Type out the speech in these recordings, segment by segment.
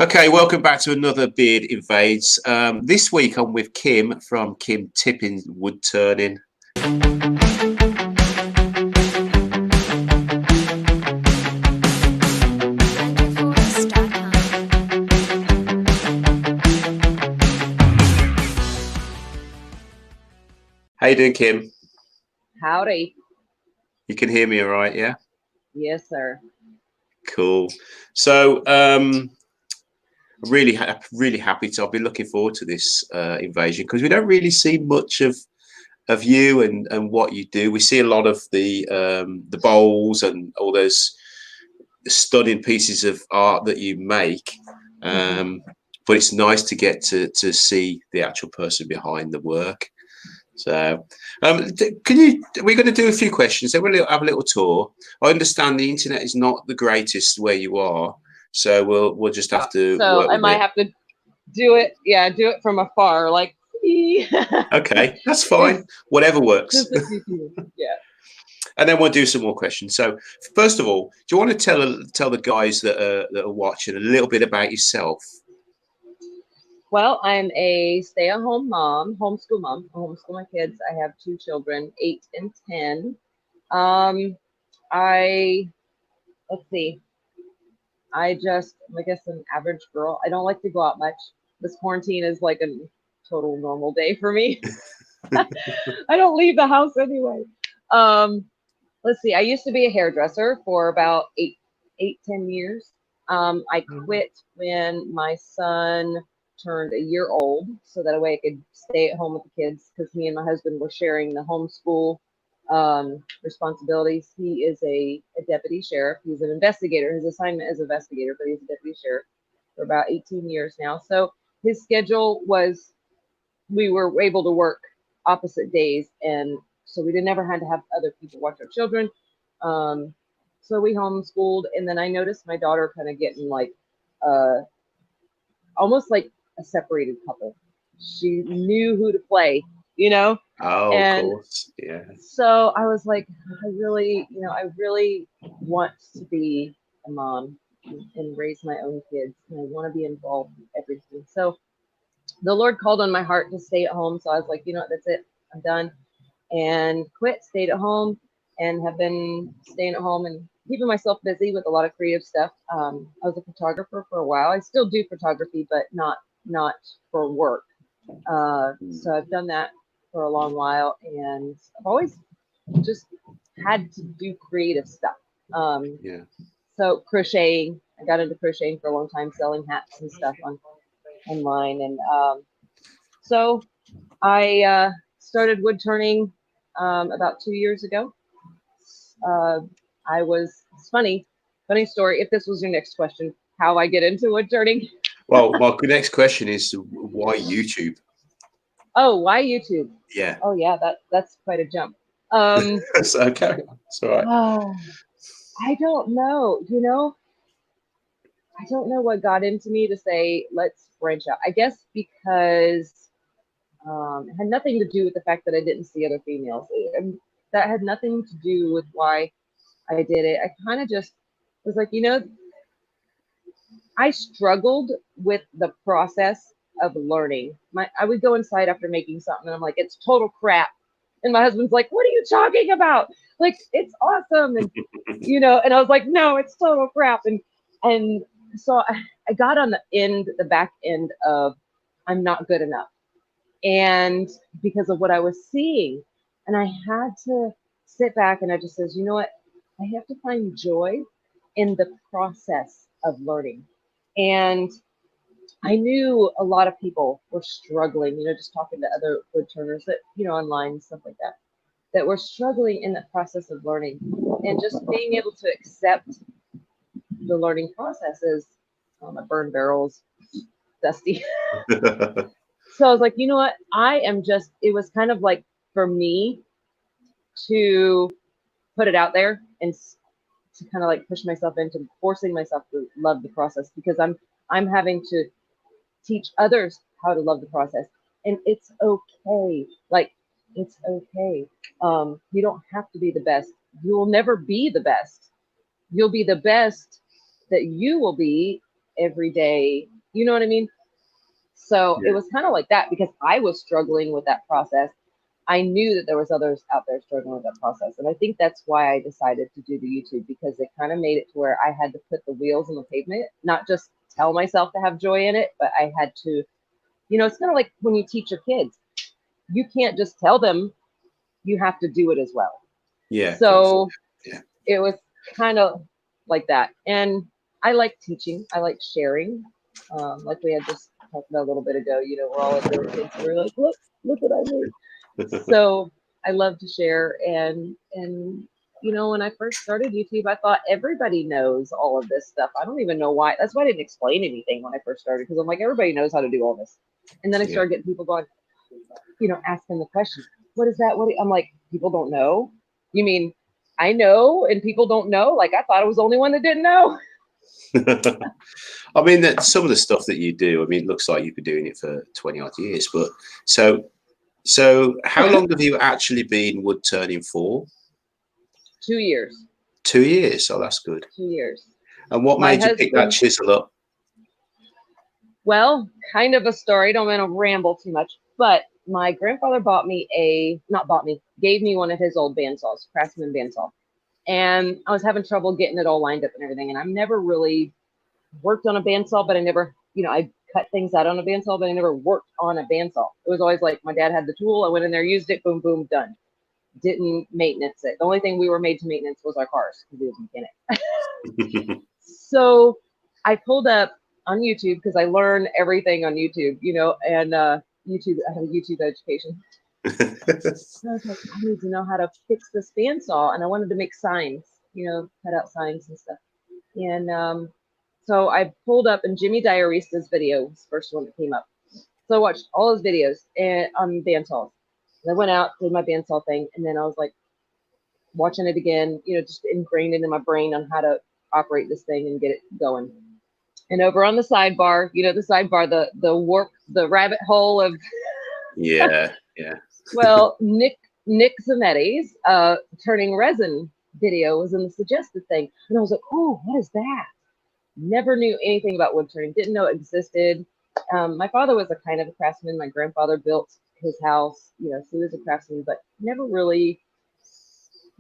Okay, welcome back to another Beard Invades. This week I'm with Kim from Kim Tippin Wood Turning. How you doing, Kim? Howdy. You can hear me all right, yeah? Yes, sir. Cool. So I'm really happy to. I'll be looking forward to this invasion because we don't really see much of you and what you do. We see a lot of the bowls and all those stunning pieces of art that you make. But it's nice to get to see the actual person behind the work. So, can you? We're going to do a few questions. Then we'll have a little tour. I understand the internet is not the greatest where you are, so we'll just have to. So I might have to do it. Yeah, do it from afar, like. Okay, that's fine. Whatever works. Yeah. And then we'll do some more questions. So, first of all, do you want to tell the guys that are watching a little bit about yourself? Well, I'm a stay-at-home mom, homeschool mom. I homeschool my kids. I have 2 children, 8 and 10. Let's see. I guess an average girl. I don't like to go out much. This quarantine is like a total normal day for me. I don't leave the house anyway. Let's see. I used to be a hairdresser for about 10 years. I quit when my son turned a year old, so that way I could stay at home with the kids because me and my husband were sharing the homeschool responsibilities. He is a deputy sheriff. He's an investigator. His assignment is investigator, but he's a deputy sheriff for about 18 years now. So his schedule was, we were able to work opposite days, and so we never had to have other people watch our children. So we homeschooled, and then I noticed my daughter kind of getting like almost like a separated couple. She knew who to play, Oh, and of course, yeah. So I was like, I really want to be a mom and raise my own kids, and I want to be involved in everything. So the Lord called on my heart to stay at home. So I was like, you know what, that's it, I'm done, and quit, stayed at home, and have been staying at home and keeping myself busy with a lot of creative stuff. I was a photographer for a while. I still do photography, but not for work. So I've done that for a long while, and I've always just had to do creative stuff. Yeah. So crocheting, I got into crocheting for a long time, selling hats and stuff online, and so I started wood turning about 2 years ago. It's funny story. If this was your next question, how I get into wood turning. Well, my next question is why YouTube? Oh, why YouTube? Yeah. Oh, yeah, that's quite a jump. So carry on. It's all right. I don't know. I don't know what got into me to say, let's branch out. I guess because it had nothing to do with the fact that I didn't see other females. That had nothing to do with why I did it. I kind of just was like, I struggled with the process of learning. I would go inside after making something, and I'm like, it's total crap. And my husband's like, what are you talking about? Like, it's awesome. And, and I was like, no, it's total crap. And so I got on the back end of, I'm not good enough. And because of what I was seeing, and I had to sit back, and I just says, you know what? I have to find joy in the process of learning. And I knew a lot of people were struggling, just talking to other wood turners that, online and stuff like that were struggling in the process of learning, and just being able to accept the learning process is, my burn barrel's dusty. So I was like, you know what? It was kind of like for me to put it out there and to kind of like push myself into forcing myself to love the process, because I'm having to teach others how to love the process, and it's okay. Like, it's okay. You don't have to be the best. You will never be the best. You'll be the best that you will be every day. You know what I mean? So it was kind of like that because I was struggling with that process. I knew that there was others out there struggling with that process. And I think that's why I decided to do the YouTube, because it kind of made it to where I had to put the wheels on the pavement, not just tell myself to have joy in it, but I had to, you know, it's kind of like when you teach your kids, you can't just tell them, you have to do it as well. Yeah. So yeah. it was kind of like that. And I like teaching. I like sharing. Like we had just talked about a little bit ago, you know, we're all like little kids and we're like, look what I made. So I love to share, and you know, when I first started YouTube, I thought everybody knows all of this stuff. I don't even know why. That's why I didn't explain anything when I first started, because I'm like, everybody knows how to do all this. And then I started getting people going, you know, asking the question, what is that? I'm like, people don't know? You mean I know and people don't know? Like, I thought I was the only one that didn't know. I mean, that some of the stuff that you do, I mean, it looks like you've been doing it for 20 odd years, but so how long have you actually been wood turning for? 2 years. 2 years. Oh, that's good. 2 years. And what made you pick that chisel up? Well, kind of a story. Don't want to ramble too much, but my grandfather gave me one of his old bandsaws, Craftsman bandsaw. And I was having trouble getting it all lined up and everything. And I've never really worked on a bandsaw, but I never, you know, I cut things out on a bandsaw, but I never worked on a bandsaw. It was always like my dad had the tool. I went in there, used it, boom, boom, done. Didn't maintenance it. The only thing we were made to maintenance was our cars, because he was a mechanic. So I pulled up on YouTube, because I learn everything on YouTube, you know, and YouTube, I have a YouTube education. So I was like, I need to know how to fix this bandsaw, and I wanted to make signs, you know, cut out signs and stuff. And so I pulled up, and Jimmy Diarista's video was the first one that came up. So I watched all his videos on bandsaws. And I went out, did my bandsaw thing, and then I was like watching it again, you know, just ingrained into my brain on how to operate this thing and get it going. And over on the sidebar, you know, the sidebar, the rabbit hole of yeah. Well, Nick Zametti's turning resin video was in the suggested thing, and I was like, oh, what is that? Never knew anything about wood turning. Didn't know it existed. My father was a kind of a craftsman. My grandfather built his house, you know, so he was a craftsman, but never really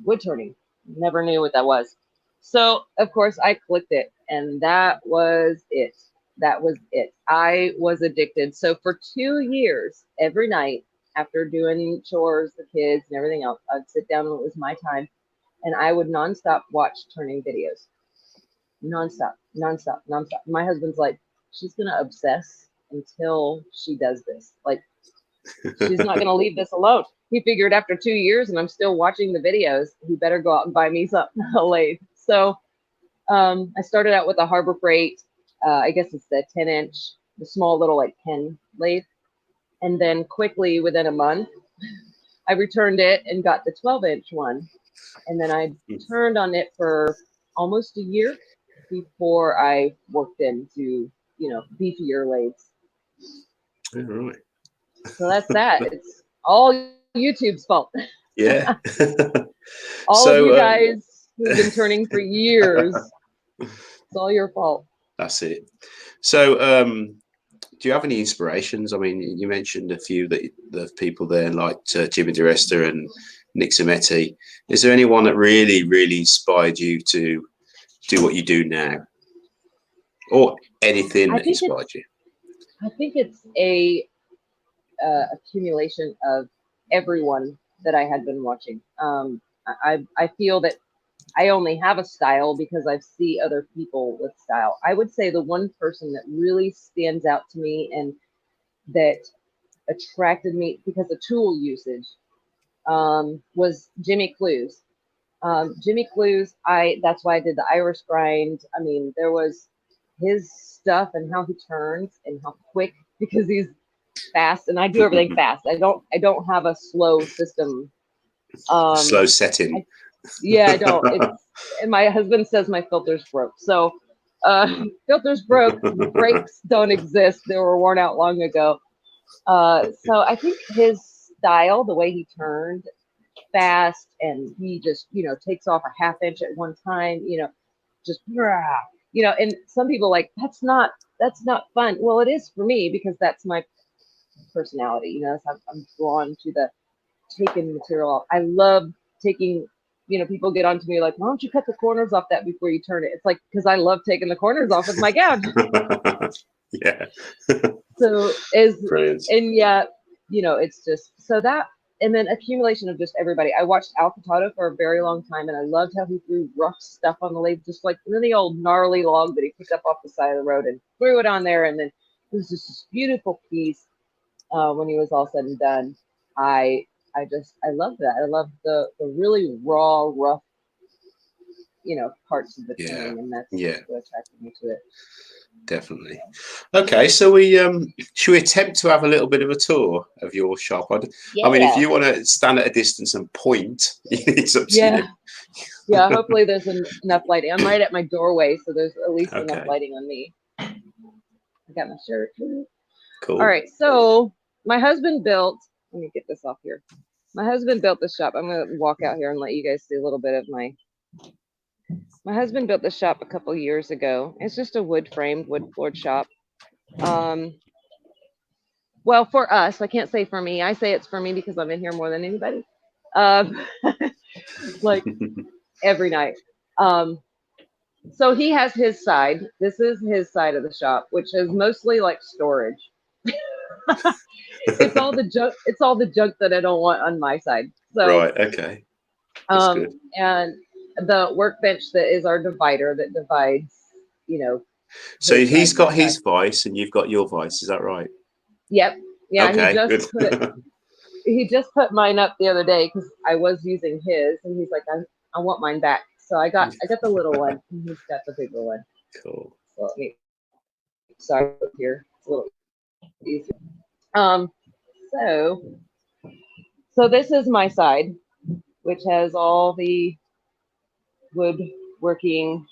wood turning. Never knew what that was. So of course I clicked it, and that was it. That was it. I was addicted. So for 2 years, every night after doing chores, the kids and everything else, I'd sit down when it was my time, and I would nonstop watch turning videos. Nonstop. My husband's like, she's gonna obsess until she does this. Like, she's not gonna leave this alone. He figured after 2 years and I'm still watching the videos, he better go out and buy me something, a lathe. So I started out with a Harbor Freight, I guess it's the 10-inch, the small little like pen lathe. And then quickly within a month, I returned it and got the 12-inch one. And then I turned on it for almost a year before I worked into, you know, beefier lathes. All right. So that's that. It's all YouTube's fault. Yeah. All of you guys who've been turning for years, it's all your fault. That's it. So do you have any inspirations? I mean, you mentioned a few that the people there, like Jimmy DiResta and Nick Zametti. Is there anyone that really, really inspired you to do what you do now, or anything that inspired you? I think it's a accumulation of everyone that I had been watching. I feel that I only have a style because I see other people with style. I would say the one person that really stands out to me and that attracted me because of tool usage was Jimmy Clues. Jimmy Clues, that's why I did the Irish grind. I mean, there was his stuff and how he turns and how quick, because he's fast and I do everything fast. I don't have a slow system. Slow setting. I don't. And my husband says my filters broke. So filters broke, brakes don't exist. They were worn out long ago. So I think his style, the way he turned fast, and he just, you know, takes off a 1/2 inch at one time, you know, just you know, and some people like, that's not fun. Well, it is for me because that's my personality, you know. So I'm drawn to the taking material off. I love taking, you know, people get onto me like, why don't you cut the corners off that before you turn it? It's like, because I love taking the corners off with my gouge. Yeah. So is, Brilliant. and yeah, you know, it's just so that, and then accumulation of just everybody. I watched Al Furtado for a very long time, and I loved how he threw rough stuff on the lathe, just like the old gnarly log that he picked up off the side of the road and threw it on there, and then it was just this beautiful piece. When he was all said and done, I love that. I love the really raw, rough, you know, parts of the turning, and that's what attracted me to it. Definitely. Okay, so we should we attempt to have a little bit of a tour of your shop? I mean, if you want to stand at a distance and point, it's up to you. Yeah, hopefully there's enough lighting. I'm right at my doorway, so there's at least enough lighting on me. I got my shirt. Cool. All right, so my husband built, let me get this off here. My husband built this shop. I'm going to walk out here and let you guys see a little bit of my husband built this shop a couple years ago. It's just a wood floored shop. Well, for us, I can't say for me. I say it's for me because I'm in here more than anybody. Like every night. So he has his side. This is his side of the shop, which is mostly like storage. It's all the junk. It's all the junk that I don't want on my side. So, right. Okay. That's good. And the workbench that is our divider that divides, you know. So he's got his vice and you've got your vice. Is that right? Yep. Yeah. Okay, he just put mine up the other day because I was using his, and he's like, I want mine back. So I got the little one, and he's got the bigger one. Cool. So let me start here. It's a little easier. So this is my side, which has all the woodworking,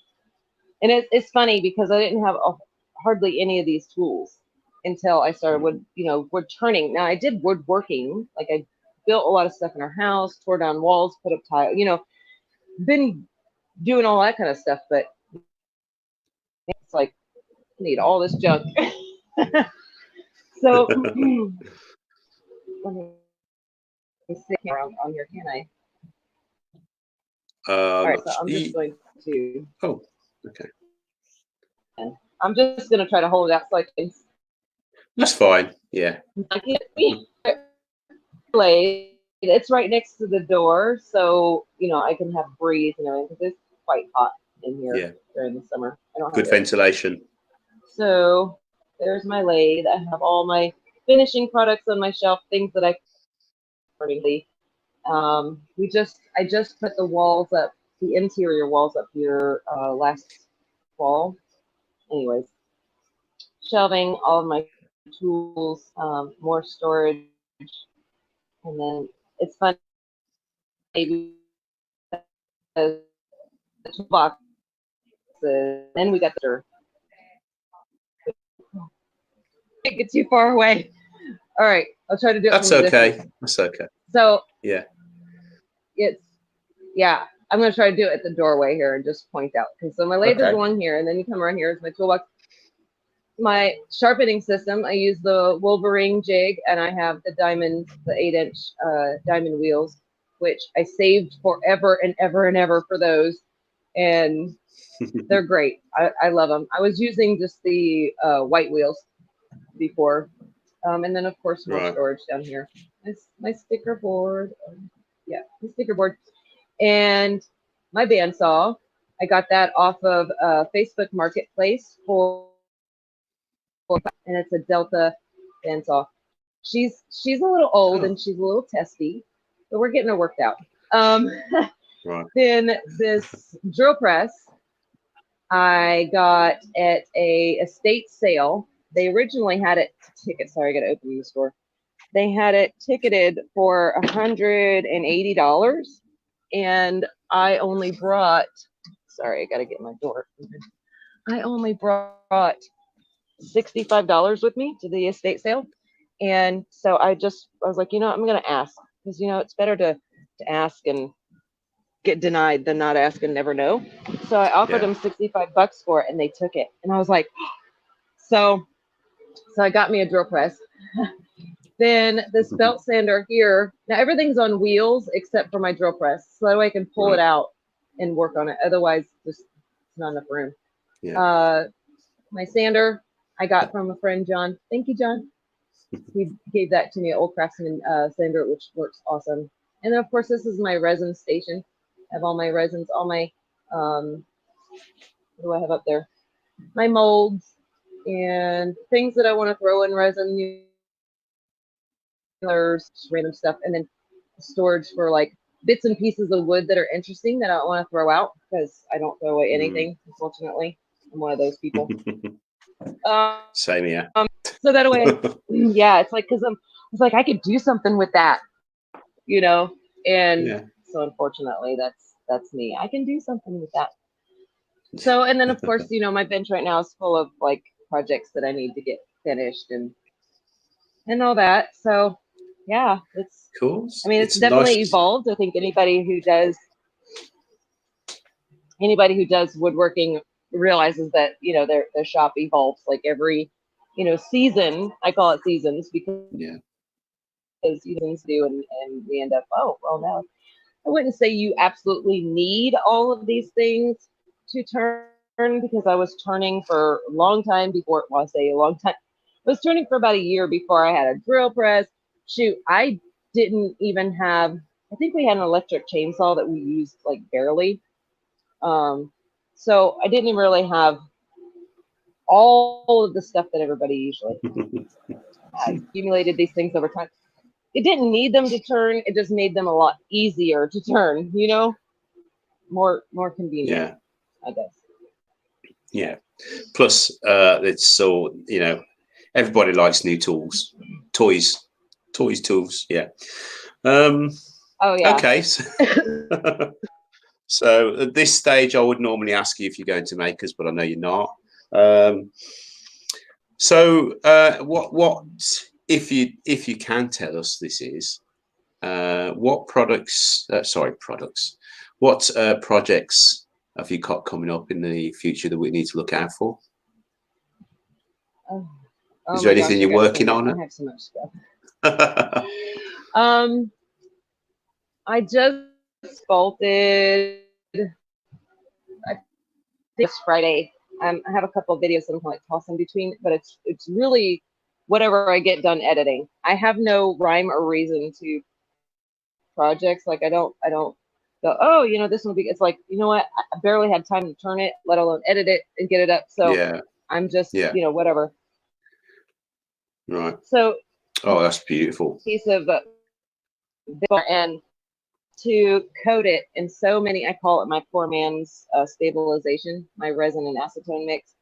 and it's funny because I didn't have hardly any of these tools until I started wood turning. Now I did woodworking, like I built a lot of stuff in our house, tore down walls, put up tile, you know, been doing all that kind of stuff, but it's like I need all this junk. So let me sit around on here, can I? All right, so I'm just going to. Oh, okay. I'm just going to try to hold it out so I can. That's fine. Yeah. I can't see. It's right next to the door, so you know I can have breeze and everything because it's quite hot in here during the summer. I don't have good ventilation. So there's my lathe. I have all my finishing products on my shelf, things that I accordingly. I just put the walls up, the interior walls up here last fall. Anyways, shelving all of my tools, more storage, and then it's fun. Maybe the toolbox. Then we got the. Can't get too far away. All right, I'll try to do it. That's okay. That's okay. So yeah, I'm gonna try to do it at the doorway here and just point out because so my lathe is along here, and then you come around here is my toolbox. My sharpening system, I use the Wolverine jig, and I have the diamond, the 8-inch diamond wheels, which I saved forever and ever and ever for those, and they're great. I love them. I was using just the white wheels before, and then of course more storage down here. My sticker board, my sticker board, and my bandsaw. I got that off of Facebook Marketplace and it's a Delta bandsaw. She's a little old and she's a little testy, but we're getting her worked out. Then this drill press I got at a estate sale. They originally had it ticketed. Sorry, I got to open the store. They had it ticketed for $180, and I only brought. Sorry, I got to get my door open. I only brought $65 with me to the estate sale, and so I was like, you know, I'm gonna ask because you know it's better to ask and get denied than not ask and never know. So I offered Yeah. them $65 for it, and they took it. And I was like, so I got me a drill press. Then this belt sander here. Now everything's on wheels except for my drill press, so that way I can pull it out and work on it. Otherwise, just not enough room. Yeah. My sander I got from a friend, John. Thank you, John. He gave that to me, Old Craftsman sander, which works awesome. And then of course this is my resin station. I have all my resins, all my what do I have up there? My molds and things that I want to throw in resin, random stuff, and then storage for like bits and pieces of wood that are interesting that I don't want to throw out because I don't throw away anything. Unfortunately, I'm one of those people. Same here. So that way, yeah, it's like because it's like I could do something with that, you know, and so unfortunately, that's me. I can do something with that. So and then of course, you know, my bench right now is full of like projects that I need to get finished and all that. So yeah, it's cool. I mean, it's definitely nice. evolved. I think anybody who does woodworking realizes that, you know, their shop evolves like every, you know, season. I call it seasons because seasons do, and we end up, oh, well, no. I wouldn't say you absolutely need all of these things to turn because I was turning for a long time before, well, I say a long time. I was turning for about a year before I had a drill press. Shoot, I didn't even have, I think we had an electric chainsaw that we used like barely. So I didn't really have all of the stuff that everybody usually has. I accumulated these things over time. It didn't need them to turn. It just made them a lot easier to turn, you know, more convenient, I guess. Yeah. Plus, it's so, you know, everybody likes new tools, toys, tools. Yeah. Oh yeah. Okay. So at this stage, I would normally ask you if you're going to make us, but I know you're not. So what if you can tell us this is what products? What projects have you got coming up in the future that we need to look out for? Is there anything you're working on? I have so much stuff. I just sculpted. I think this Friday. I have a couple of videos that I'm like toss in between, but it's really whatever I get done editing. I have no rhyme or reason to projects. Like I don't go, oh, you know, this one will be. It's like, you know what? I barely had time to turn it, let alone edit it and get it up. So I'm just, you know, whatever. Right. So. Oh, that's beautiful. Piece of and to coat it in so many, I call it my poor man's stabilization, my resin and acetone mix.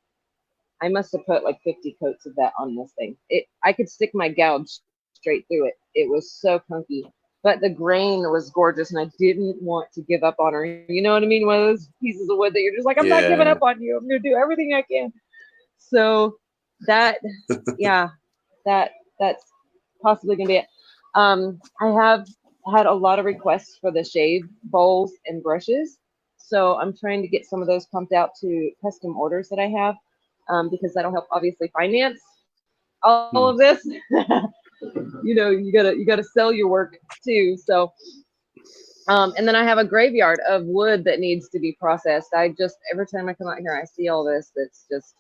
I must have put like 50 coats of that on this thing. I could stick my gouge straight through it. It was so clunky, but the grain was gorgeous, and I didn't want to give up on her. You know what I mean? One of those pieces of wood that you're just like, I'm not giving up on you. I'm going to do everything I can. So that, yeah, that's possibly going to be it. I have had a lot of requests for the shave bowls and brushes, so I'm trying to get some of those pumped out to custom orders that I have, because that'll help obviously finance all of this. You know, you gotta sell your work too. So, and then I have a graveyard of wood that needs to be processed. I just every time I come out here, I see all this. That's just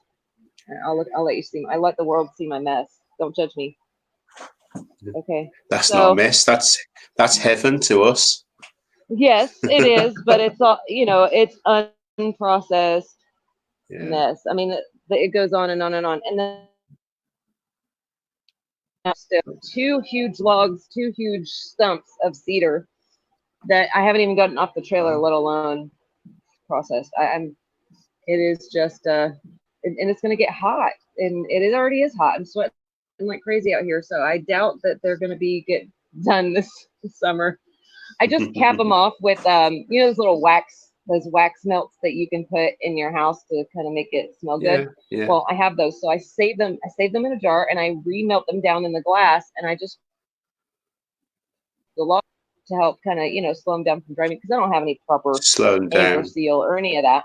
I'll let you see. I let the world see my mess. Don't judge me. Okay. That's not a mess. That's heaven to us. Yes, it is, but it's all, you know, it's unprocessed mess. I mean, it goes on and on and on. And then still two huge logs, two huge stumps of cedar that I haven't even gotten off the trailer, let alone processed. It is just and it's going to get hot, and it already is hot. I'm sweating like crazy out here, so I doubt that they're going to get done this summer. I just cap them off with you know, those wax melts that you can put in your house to kind of make it smell good. Well, I have those, so I save them in a jar, and I remelt them down in the glass, and I just the log to help kind of, you know, slow them down from drying because I don't have any proper slow them down or seal or any of that.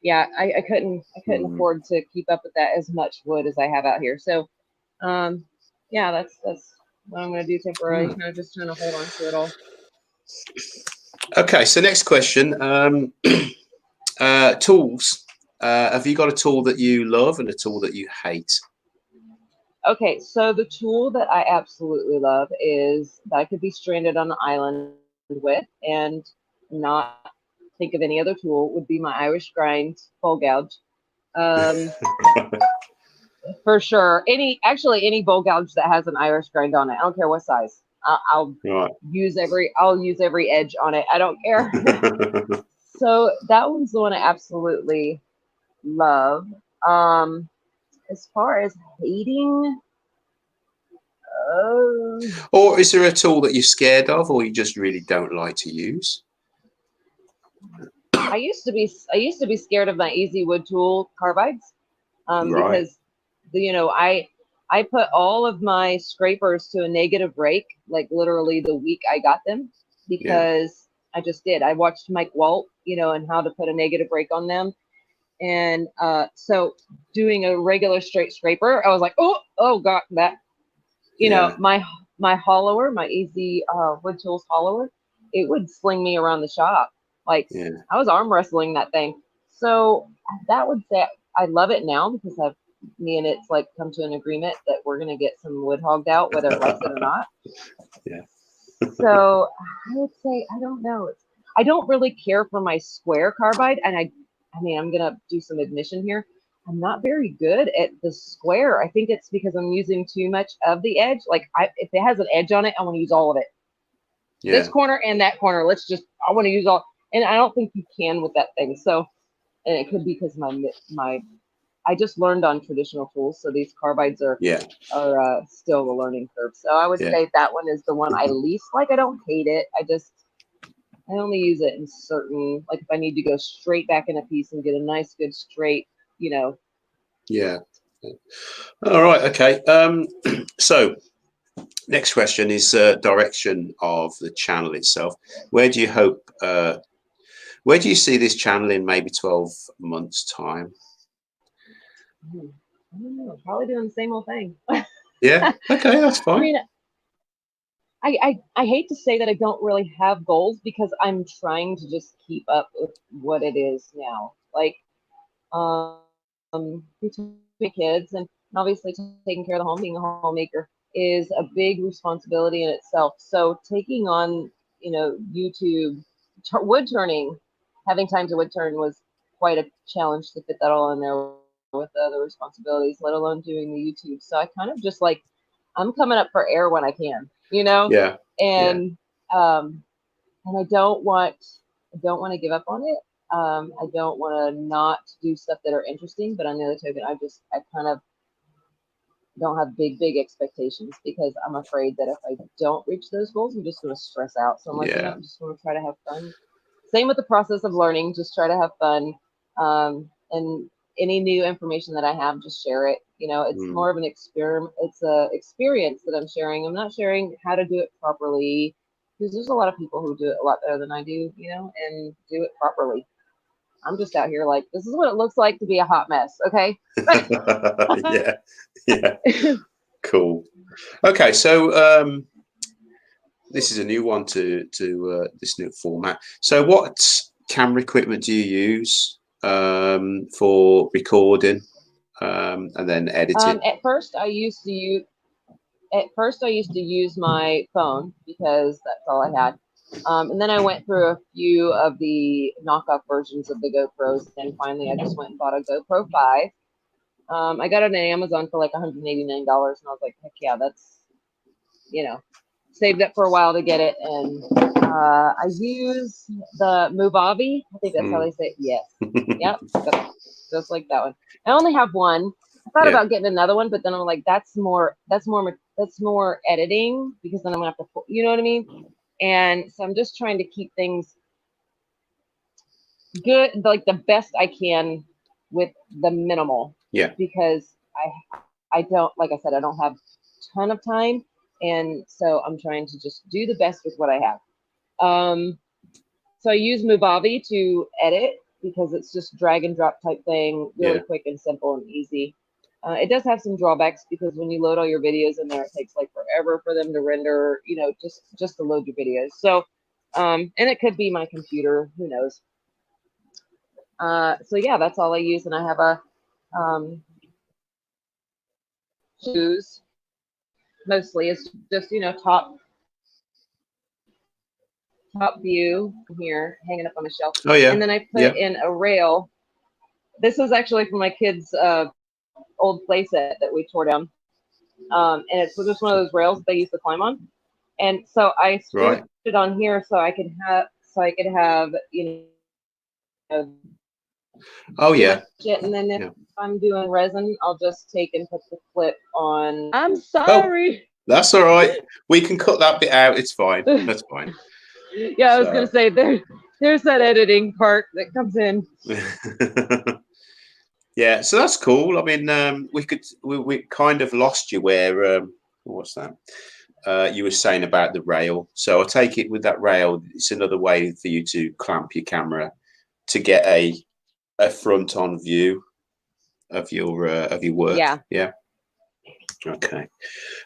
yeah, I couldn't afford to keep up with that as much wood as I have out here. So yeah, that's what I'm gonna do temporarily, kind of just trying to hold on to it all. Okay, so next question. Tools. Have you got a tool that you love and a tool that you hate? Okay, so the tool that I absolutely love is that I could be stranded on an island with and not think of any other tool would be my Irish grind bowl gouge. For sure. Any bowl gouge that has an Irish grind on it. I don't care what size. I'll Right. use every edge on it. I don't care. So that one's the one I absolutely love. As far as hating, or is there a tool that you're scared of, or you just really don't like to use? I used to be scared of my Easy Wood Tool carbides, Right. because I put all of my scrapers to a negative rake, like literally the week I got them, because I just did. I watched Mike Walt, and how to put a negative rake on them. And so doing a regular straight scraper, I was like, oh God, that, my hollower, my Easy Wood Tools hollower, it would sling me around the shop. Like I was arm wrestling that thing. So that would say I love it now because me and it's like come to an agreement that we're going to get some wood hogged out, whether it likes it or not. Yeah. So I would say, I don't know. I don't really care for my square carbide. And I mean, I'm going to do some admission here. I'm not very good at the square. I think it's because I'm using too much of the edge. Like if it has an edge on it, I want to use all of it. Yeah. This corner and that corner. I want to use all. And I don't think you can with that thing. So, and it could be because I just learned on traditional tools. So these carbides are still a learning curve. So I would say that one is the one I least like. I don't hate it. I only use it in certain, like if I need to go straight back in a piece and get a nice, good straight, Yeah. All right. Okay. So next question is direction of the channel itself. Where do you see this channel in maybe 12 months time? I don't know, probably doing the same old thing. Yeah. Okay. That's fine. I mean, I hate to say that I don't really have goals because I'm trying to just keep up with what it is now. Like, between kids and obviously taking care of the home, being a homemaker is a big responsibility in itself. So taking on, YouTube wood turning, having time to wood turn was quite a challenge to fit that all in there with the other responsibilities, let alone doing the YouTube. So I kind of just like, I'm coming up for air when I can, Yeah. And and I don't want to give up on it. I don't want to not do stuff that are interesting, but on the other token, I kind of don't have big expectations because I'm afraid that if I don't reach those goals, I'm just going to stress out. So I'm like, I'm just going to try to have fun. Same with the process of learning, just try to have fun. And any new information that I have, just share it. It's more of an experiment. It's a experience that I'm sharing. I'm not sharing how to do it properly because there's a lot of people who do it a lot better than I do, and do it properly. I'm just out here like, this is what it looks like to be a hot mess. Okay. Yeah. Cool. Okay. So, this is a new one to this new format. So what camera equipment do you use for recording and then editing? At first I used to use my phone because that's all I had. And then I went through a few of the knockoff versions of the GoPros, and finally I just went and bought a GoPro 5. I got it on Amazon for like $189, and I was like, heck yeah, that's, saved up for a while to get it. And I use the Movavi. I think that's how they say it. Yes. Yep. Just like that one. I only have one. I thought about getting another one, but then I'm like, that's more editing because then I'm gonna have to, you know what I mean? And so I'm just trying to keep things good, like the best I can with the minimal. Yeah. Because I don't, like I said, I don't have a ton of time. And so I'm trying to just do the best with what I have. So I use Movavi to edit, because it's just drag and drop type thing, really quick and simple and easy. It does have some drawbacks because when you load all your videos in there, it takes like forever for them to render, you know, just to load your videos. So, and it could be my computer, who knows. So yeah, that's all I use. And I have a shoes. Mostly it's just, you know, top view here, hanging up on the shelf. Oh yeah. And then I put in a rail. This is actually from my kids' old playset that we tore down. And it's just one of those rails that they used to climb on. And so I screwed it on here so I could have, you know. Oh yeah. And then if I'm doing resin, I'll just take and put the clip on. I'm sorry. Oh, that's all right. We can cut that bit out. It's fine. That's fine. Yeah, I was gonna say there's that editing part that comes in. Yeah, so that's cool. I mean, we kind of lost you where what's that? You were saying about the rail. So I take it with that rail, it's another way for you to clamp your camera to get a front-on view of your work. Yeah. Yeah. Okay.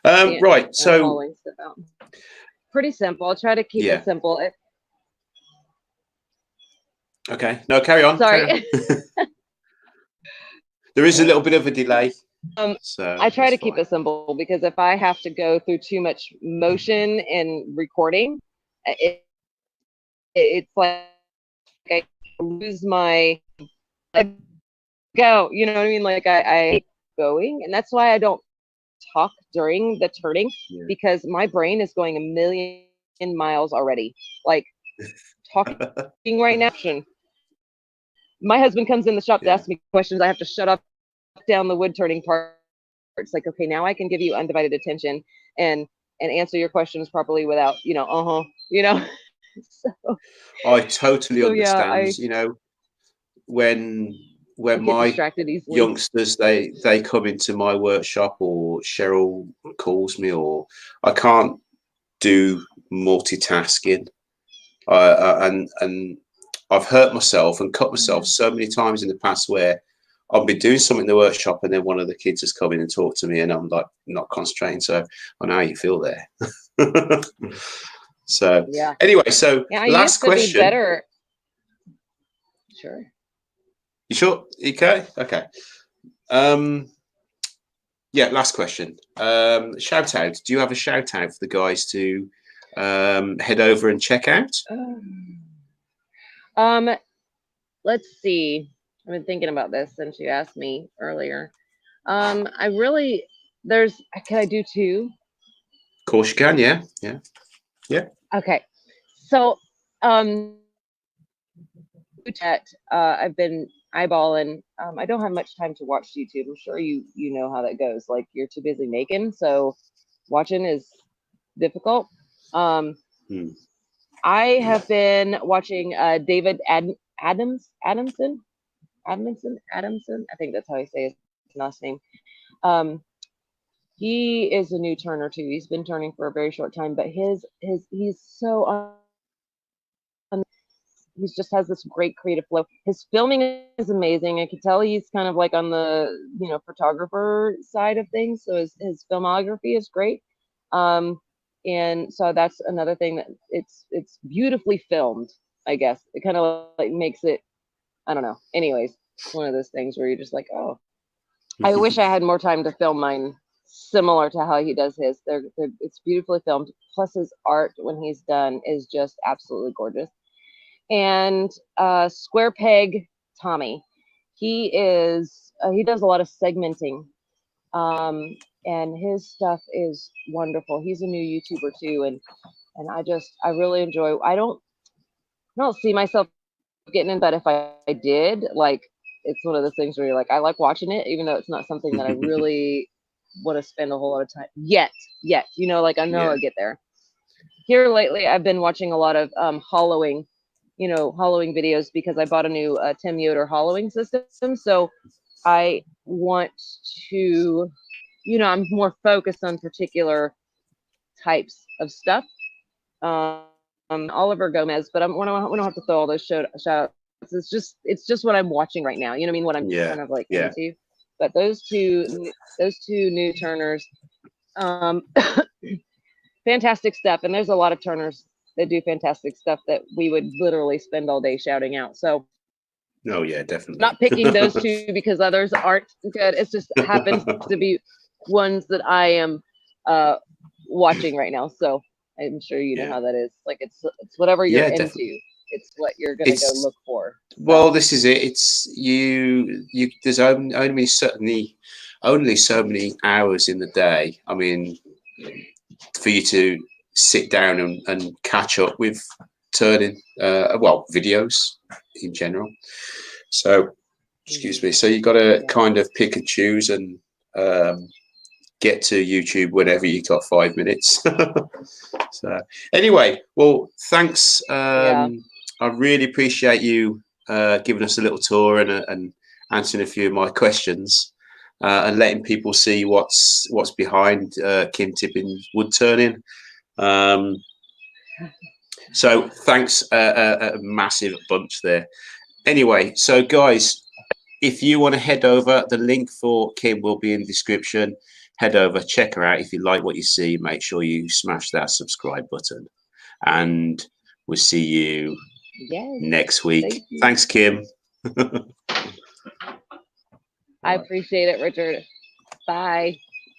Right. So pretty simple. I'll try to keep it simple. Okay. No, carry on. Sorry. Carry on. There is a little bit of a delay. So I try to keep it simple because if I have to go through too much motion in recording, it's like I lose my go. You know what I mean? Like I going, and that's why I don't talk during the turning because my brain is going a million miles already. Like talking right now. My husband comes in the shop to ask me questions. I have to shut up down the wood turning part. It's like, okay, now I can give you undivided attention and answer your questions properly without, you know, So, I totally understand. You know, when my youngsters they come into my workshop or Cheryl calls me or I can't do multitasking, and I've hurt myself and cut myself so many times in the past where I've been doing something in the workshop and then one of the kids has come in and talked to me and I'm like not concentrating. So I know how you feel there. So anyway, so last question. Better. Sure. You sure? Okay. Okay. Yeah. Last question. Shout out. Do you have a shout out for the guys to head over and check out? Let's see. I've been thinking about this since you asked me earlier. Can I do two? Of course you can. Yeah. Yeah. Yeah. Okay. So, I've been eyeballing. I don't have much time to watch YouTube. I'm sure you know how that goes. Like you're too busy making, so watching is difficult. I have been watching David Adamsen. I think that's how I say his last name. He is a new turner too. He's been turning for a very short time, but he's so he just has this great creative flow. His filming is amazing. I can tell he's kind of like on the photographer side of things. So his filmography is great. And so that's another thing that it's beautifully filmed. I guess it kind of like makes it. I don't know. Anyways, it's one of those things where you're just like, oh, I wish I had more time to film mine similar to how he does his. It's beautifully filmed. Plus his art when he's done is just absolutely gorgeous. And Squarepeg Tommy, he does a lot of segmenting, and his stuff is wonderful. He's a new YouTuber too, and I really enjoy. I don't see myself getting in, but if I did, like, it's one of those things where you're like, I like watching it, even though it's not something that I really want to spend a whole lot of time yet. Like I know I'll get there. Here lately, I've been watching a lot of hollowing videos because I bought a new Tim Yoder hollowing system. So I want to, I'm more focused on particular types of stuff. Oliver Gomez, but we don't have to throw all those shout outs it's just what I'm watching right now. You know what I mean? What I'm kind of like into. But those two new turners, fantastic stuff. And there's a lot of turners that do fantastic stuff that we would literally spend all day shouting out. So oh yeah, definitely. Not picking those two because others aren't good. It just happens to be ones that I am watching right now. So I'm sure you know how that is. Like it's whatever you're into. Definitely. It's what you're gonna go look for. So. Well, this is it. It's you. There's only so many hours in the day. I mean, for you to sit down and catch up with turning, videos in general. So, excuse me. So you got to kind of pick and choose and get to YouTube whenever you got 5 minutes. So anyway, well, thanks. I really appreciate you giving us a little tour and answering a few of my questions and letting people see what's behind Kim Tippin's wood turning. So thanks a massive bunch there. Anyway, so guys, if you want to head over, the link for Kim will be in the description. Head over, check her out. If you like what you see, make sure you smash that subscribe button. And we'll see you next week. Thanks, Kim. I appreciate it, Richard. Bye.